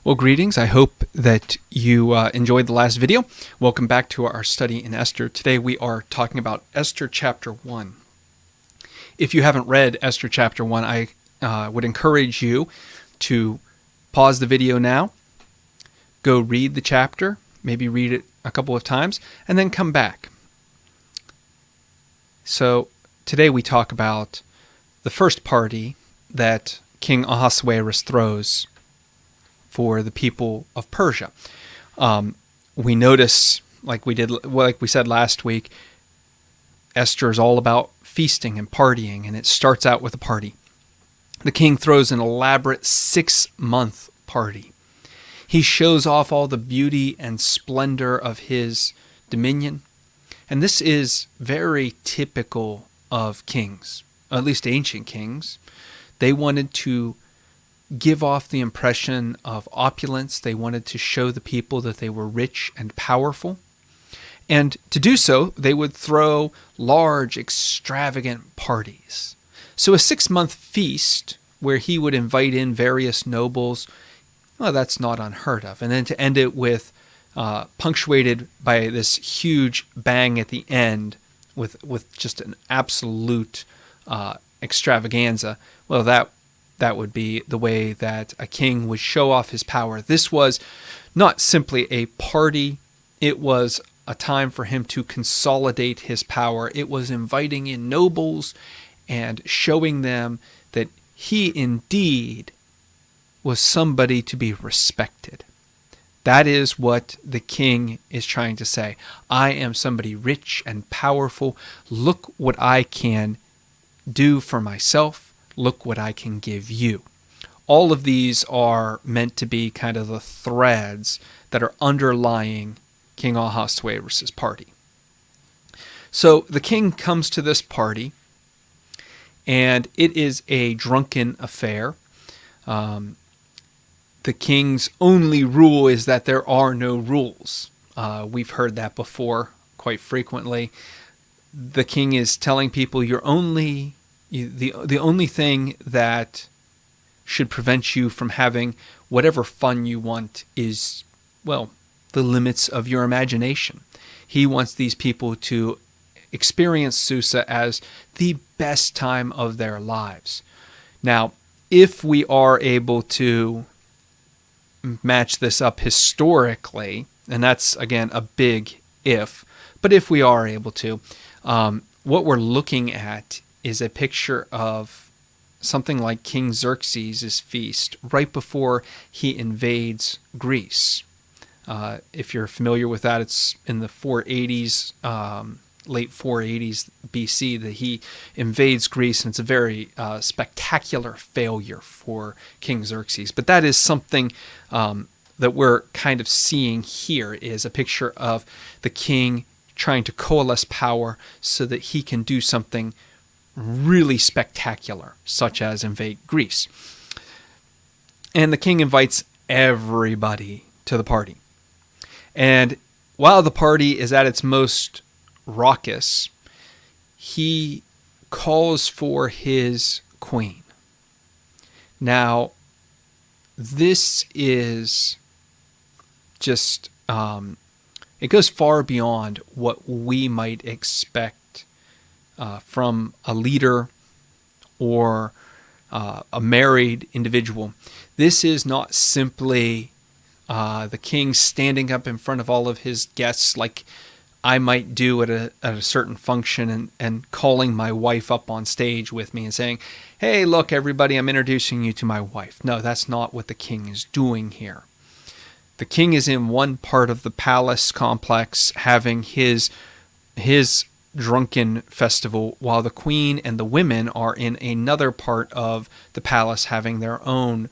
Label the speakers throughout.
Speaker 1: Well, greetings. I hope that you enjoyed the last video. Welcome back to our study in Esther. Today we are talking about Esther Chapter 1. If you haven't read Esther Chapter 1, I would encourage you to pause the video now, go read the chapter, maybe read it a couple of times, and then come back. So today we talk about the first party that King Ahasuerus throws for the people of Persia. We notice, like we said last week, Esther is all about feasting and partying, and it starts out with a party. The king throws an elaborate 6-month party. He shows off all the beauty and splendor of his dominion, and this is very typical of kings, at least ancient kings. They wanted to give off the impression of opulence. They wanted to show the people that they were rich and powerful. And to do so, they would throw large, extravagant parties. So a 6-month feast where he would invite in various nobles, well, that's not unheard of. And then to end it with, punctuated by this huge bang at the end with just an absolute extravaganza, well, that would be the way that a king would show off his power. This was not simply a party. It was a time for him to consolidate his power. It was inviting in nobles and showing them that he indeed was somebody to be respected. That is what the king is trying to say. I am somebody rich and powerful. Look what I can do for myself. Look what I can give you. All of these are meant to be kind of the threads that are underlying King Ahasuerus' party. So the king comes to this party, and it is a drunken affair. The king's only rule is that there are no rules. We've heard that before quite frequently. The king is telling people the only thing that should prevent you from having whatever fun you want is, well, the limits of your imagination. He wants these people to experience Susa as the best time of their lives. Now, if we are able to match this up historically, and that's, again, a big if, but if we are able to, what we're looking at is a picture of something like King Xerxes' feast right before he invades Greece. If you're familiar with that, it's in the 480s, late 480s BC, that he invades Greece, and it's a very spectacular failure for King Xerxes. But that is something that we're kind of seeing here, is a picture of the king trying to coalesce power so that he can do something really spectacular, such as invade Greece. And the king invites everybody to the party. And while the party is at its most raucous, he calls for his queen. Now, this is just, it goes far beyond what we might expect from a leader or a married individual. This is not simply the king standing up in front of all of his guests like I might do at a certain function and calling my wife up on stage with me and saying, hey, look, everybody, I'm introducing you to my wife. No, that's not what the king is doing here. The king is in one part of the palace complex having his drunken festival, while the queen and the women are in another part of the palace having their own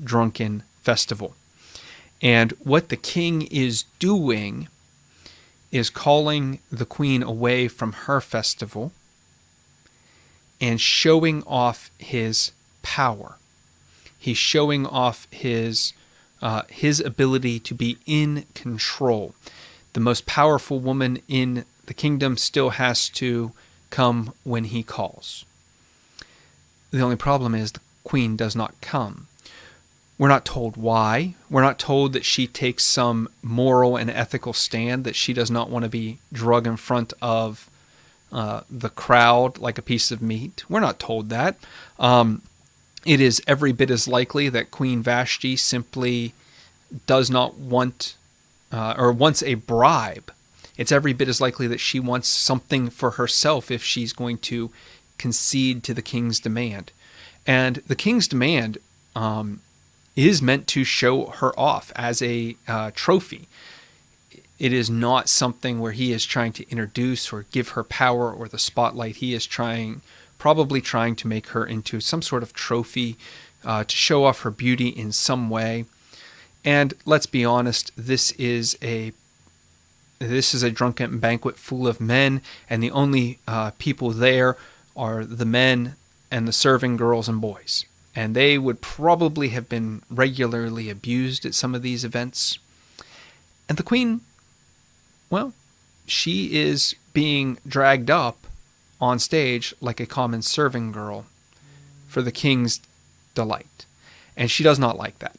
Speaker 1: drunken festival. And what the king is doing is calling the queen away from her festival and showing off his power. He's showing off his ability to be in control. The most powerful woman in the kingdom still has to come when he calls. The only problem is the queen does not come. We're not told why. We're not told that she takes some moral and ethical stand, that she does not want to be drug in front of the crowd like a piece of meat. We're not told that. It is every bit as likely that Queen Vashti simply does not want or wants a bribe. It's every bit as likely that she wants something for herself if she's going to concede to the king's demand. And the king's demand is meant to show her off as a trophy. It is not something where he is trying to introduce or give her power or the spotlight. He is probably trying to make her into some sort of trophy to show off her beauty in some way. And let's be honest, this is a drunken banquet full of men, and the only people there are the men and the serving girls and boys. And they would probably have been regularly abused at some of these events. And the queen, well, she is being dragged up on stage like a common serving girl for the king's delight. And she does not like that,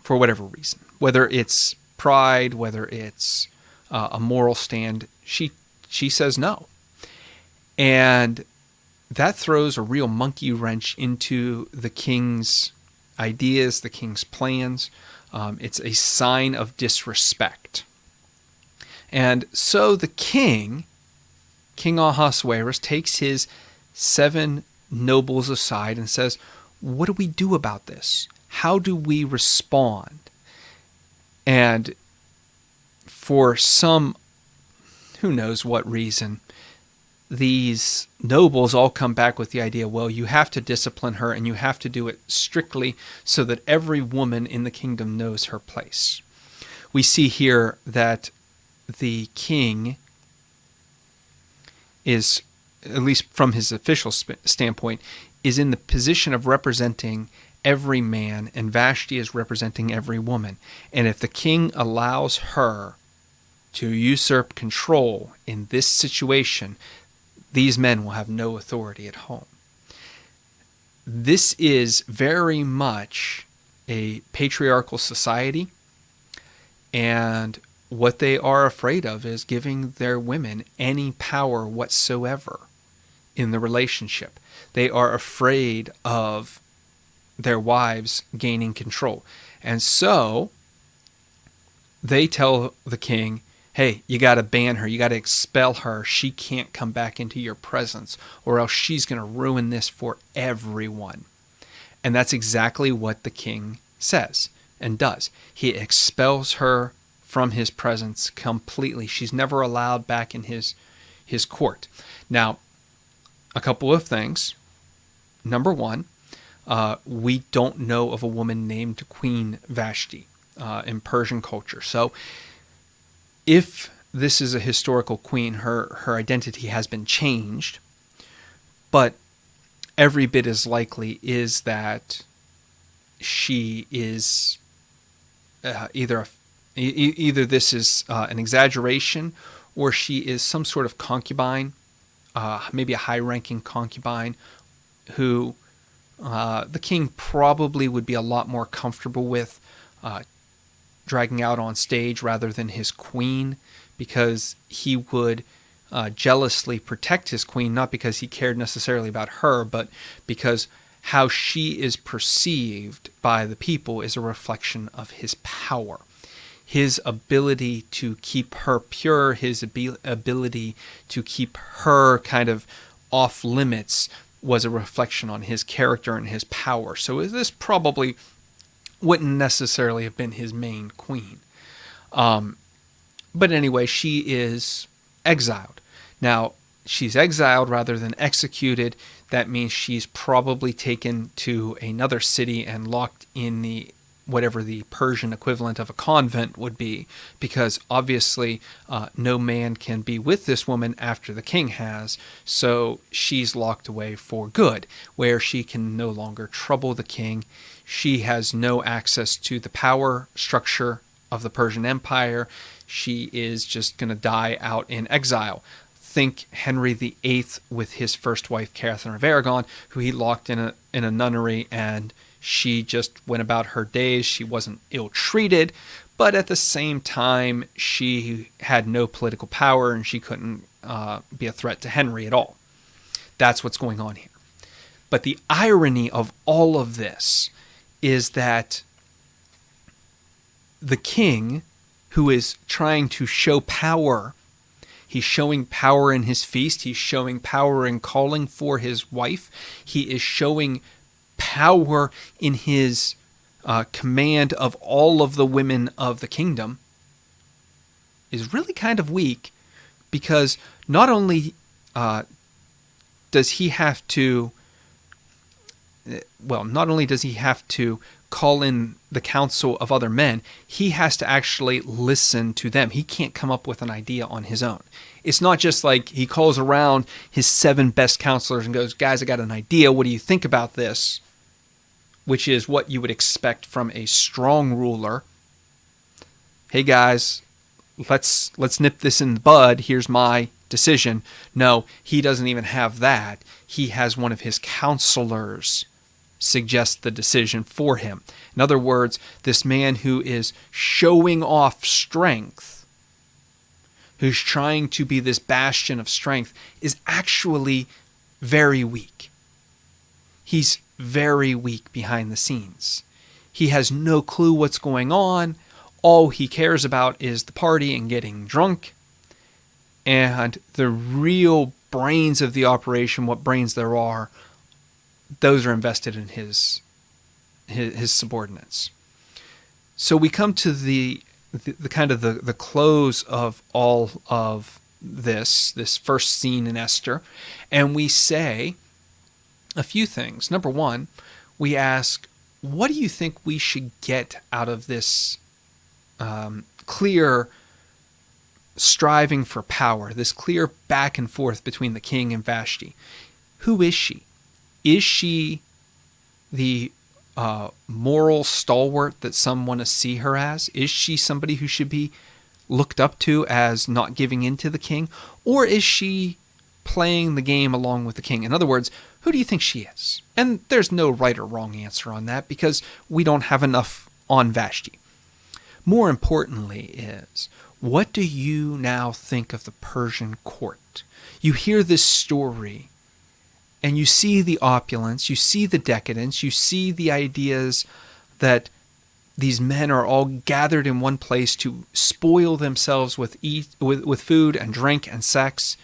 Speaker 1: for whatever reason. Whether it's pride, whether it's a moral stand, she says no. And that throws a real monkey wrench into the king's ideas, the king's plans. It's a sign of disrespect. And so the King Ahasuerus, takes his 7 nobles aside and says, what do we do about this? How do we respond? And for some, who knows what reason, these nobles all come back with the idea, well, you have to discipline her, and you have to do it strictly so that every woman in the kingdom knows her place. We see here that the king is, at least from his official standpoint, is in the position of representing every man, and Vashti is representing every woman. And if the king allows her to usurp control in this situation, these men will have no authority at home. This is very much a patriarchal society, and what they are afraid of is giving their women any power whatsoever in the relationship. They are afraid of their wives gaining control. And so they tell the king, hey, you got to ban her. You got to expel her. She can't come back into your presence, or else she's going to ruin this for everyone. And that's exactly what the king says and does. He expels her from his presence completely. She's never allowed back in his court. Now, a couple of things. Number one, we don't know of a woman named Queen Vashti in Persian culture. So if this is a historical queen, her identity has been changed, but every bit as likely is that she is either this is an exaggeration, or she is some sort of concubine, maybe a high-ranking concubine, who the king probably would be a lot more comfortable with dragging out on stage rather than his queen, because he would jealously protect his queen, not because he cared necessarily about her, but because how she is perceived by the people is a reflection of his power. His ability to keep her pure, his ability to keep her kind of off limits was a reflection on his character and his power. So this probably wouldn't necessarily have been his main queen. But anyway, she is exiled. Now, she's exiled rather than executed. That means she's probably taken to another city and locked in the whatever the Persian equivalent of a convent would be, because obviously no man can be with this woman after the king has, so she's locked away for good, where she can no longer trouble the king. She has no access to the power structure of the Persian Empire. She is just going to die out in exile. think Henry VIII with his first wife, Catherine of Aragon, who he locked in a nunnery, and she just went about her days. She wasn't ill-treated, but at the same time, she had no political power, and she couldn't be a threat to Henry at all. That's what's going on here. But the irony of all of this is that the king, who is trying to show power, he's showing power in his feast, he's showing power in calling for his wife, he is showing power in his command of all of the women of the kingdom, is really kind of weak, because not only does he have to call in the counsel of other men, he has to actually listen to them. He can't come up with an idea on his own. It's not just like he calls around his 7 best counselors and goes, guys, I got an idea. What do you think about this? Which is what you would expect from a strong ruler. Hey guys, let's nip this in the bud. Here's my decision. No, he doesn't even have that. He has one of his counselors suggest the decision for him. In other words, this man who is showing off strength, who's trying to be this bastion of strength, is actually very weak. He's very weak behind the scenes. He has no clue what's going on. All he cares about is the party and getting drunk. And the real brains of the operation, what brains there are, those are invested in his subordinates. So we come to the kind of the close of all of this first scene in Esther, and we say a few things. Number one, we ask, what do you think we should get out of this clear striving for power, this clear back and forth between the king and Vashti? Who is she? Is she the moral stalwart that some want to see her as? Is she somebody who should be looked up to as not giving in to the king? Or is she playing the game along with the king? In other words, who do you think she is? And there's no right or wrong answer on that, because we don't have enough on Vashti. More importantly is, what do you now think of the Persian court? You hear this story, and you see the opulence, you see the decadence, you see the ideas that these men are all gathered in one place to spoil themselves with food and drink and sex.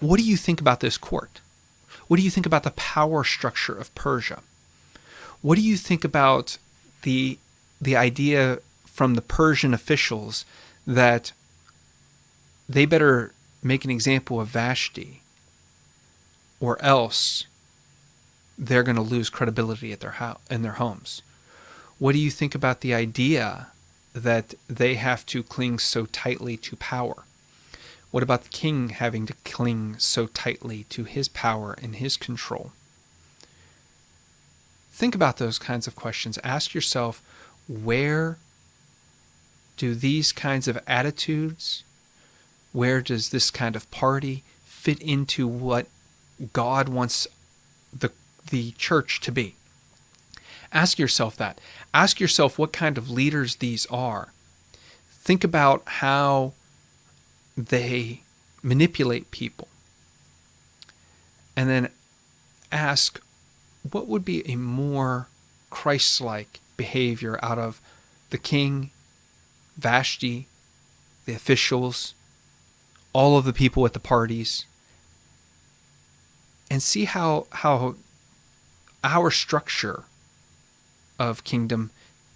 Speaker 1: What do you think about this court? What do you think about the power structure of Persia? What do you think about the idea from the Persian officials that they better make an example of Vashti, or else they're going to lose credibility at in their homes? What do you think about the idea that they have to cling so tightly to power? What about the king having to cling so tightly to his power and his control? Think about those kinds of questions. Ask yourself, where do these kinds of attitudes, where does this kind of party fit into what God wants the church to be? Ask yourself that. Ask yourself what kind of leaders these are. Think about how they manipulate people. And then ask, what would be a more Christ-like behavior out of the king, Vashti, the officials, all of the people at the parties, and see how our structure of kingdom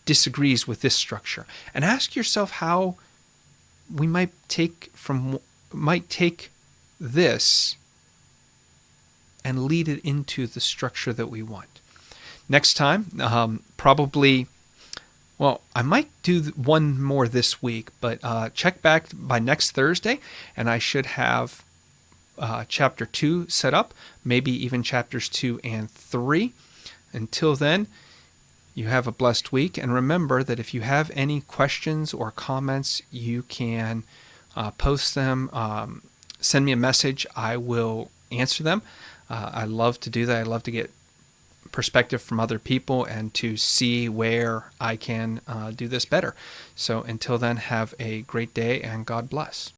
Speaker 1: disagrees with this structure. And ask yourself how we might take this and lead it into the structure that we want. Next time, probably, well, I might do one more this week, but check back by next Thursday, and I should have chapter 2 set up, maybe even chapters 2 and 3. Until then, you have a blessed week, and remember that if you have any questions or comments, you can post them, send me a message. I will answer them. I love to do that. I love to get perspective from other people and to see where I can do this better. So until then, have a great day and God bless.